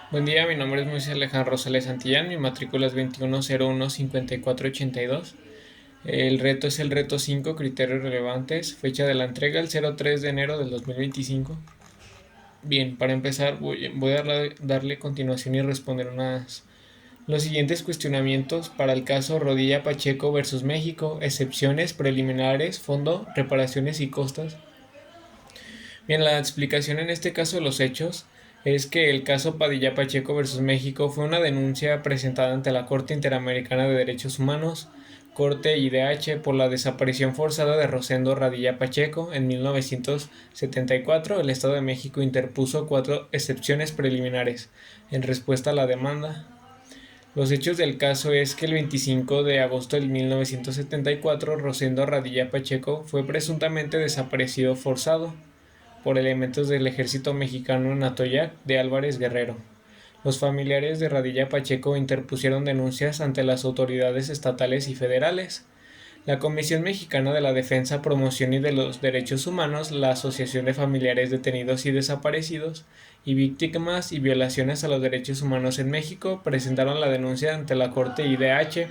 Buen día, mi nombre es Moisés Alejandro Rosales Santillán, mi matrícula es 21015482. El reto es el reto 5, criterios relevantes, fecha de la entrega el 03 de enero del 2025. Bien, para empezar voy a darle continuación y responder los siguientes cuestionamientos para el caso Rodilla Pacheco versus México, excepciones, preliminares, fondo, reparaciones y costas. Bien, la explicación en este caso de los hechos es que el caso Padilla Pacheco versus México fue una denuncia presentada ante la Corte Interamericana de Derechos Humanos, Corte IDH, por la desaparición forzada de Rosendo Radilla Pacheco. En 1974, el Estado de México interpuso 4 excepciones preliminares en respuesta a la demanda. Los hechos del caso es que el 25 de agosto de 1974, Rosendo Radilla Pacheco fue presuntamente desaparecido forzado por elementos del ejército mexicano en Atoyac de Álvarez Guerrero. Los familiares de Radilla Pacheco interpusieron denuncias ante las autoridades estatales y federales. La Comisión Mexicana de la Defensa, Promoción y de los Derechos Humanos, la Asociación de Familiares Detenidos y Desaparecidos y Víctimas y Violaciones a los Derechos Humanos en México presentaron la denuncia ante la Corte IDH.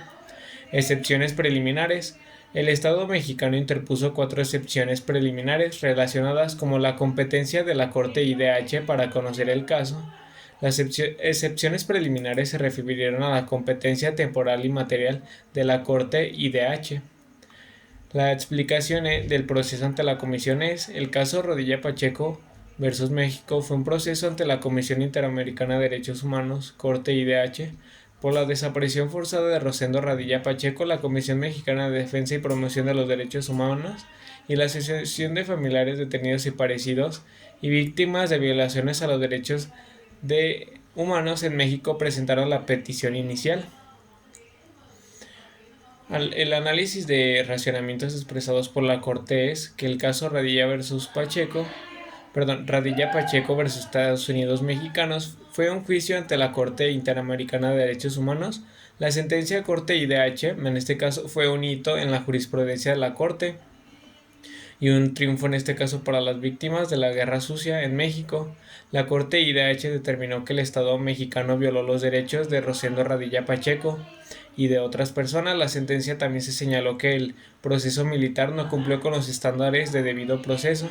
Excepciones preliminares. El Estado mexicano interpuso 4 excepciones preliminares relacionadas como la competencia de la Corte IDH para conocer el caso. Las excepciones preliminares se refirieron a la competencia temporal y material de la Corte IDH. La explicación del proceso ante la Comisión es: el caso Rodilla Pacheco versus México fue un proceso ante la Comisión Interamericana de Derechos Humanos, Corte IDH, por la desaparición forzada de Rosendo Radilla Pacheco. La Comisión Mexicana de Defensa y Promoción de los Derechos Humanos y la Asociación de Familiares Detenidos y Parecidos y Víctimas de Violaciones a los Derechos Humanos en México presentaron la petición inicial. El análisis de racionamientos expresados por la Corte es que el caso Radilla Pacheco versus Estados Unidos Mexicanos fue un juicio ante la Corte Interamericana de Derechos Humanos. La sentencia Corte IDH, en este caso, fue un hito en la jurisprudencia de la Corte y un triunfo en este caso para las víctimas de la Guerra Sucia en México. La Corte IDH determinó que el Estado mexicano violó los derechos de Rosendo Radilla Pacheco y de otras personas. La sentencia también se señaló que el proceso militar no cumplió con los estándares de debido proceso.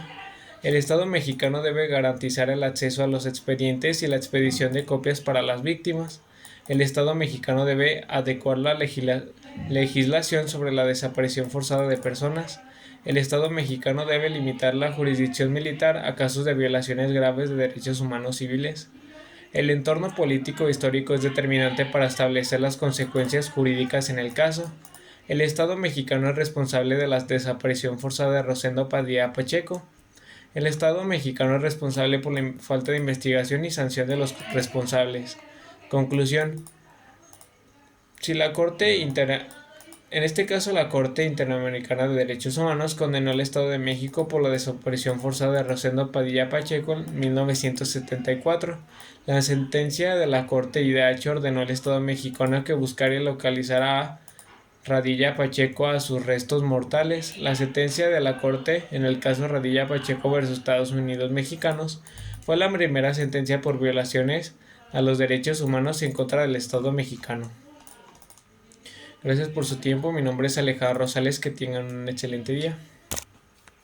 El Estado mexicano debe garantizar el acceso a los expedientes y la expedición de copias para las víctimas. El Estado mexicano debe adecuar la legislación sobre la desaparición forzada de personas. El Estado mexicano debe limitar la jurisdicción militar a casos de violaciones graves de derechos humanos civiles. El entorno político histórico es determinante para establecer las consecuencias jurídicas en el caso. El Estado mexicano es responsable de la desaparición forzada de Rosendo Padilla Pacheco. El Estado mexicano es responsable por la falta de investigación y sanción de los responsables. Conclusión: si la Corte en este caso, la Corte Interamericana de Derechos Humanos condenó al Estado de México por la desaparición forzada de Rosendo Padilla Pacheco en 1974. La sentencia de la Corte IDH ordenó al Estado mexicano que buscara y localizara a Radilla Pacheco a sus restos mortales. La sentencia de la Corte en el caso Radilla Pacheco versus Estados Unidos Mexicanos fue la primera sentencia por violaciones a los derechos humanos en contra del Estado mexicano. Gracias por su tiempo. Mi nombre es Alejandro Rosales. Que tengan un excelente día.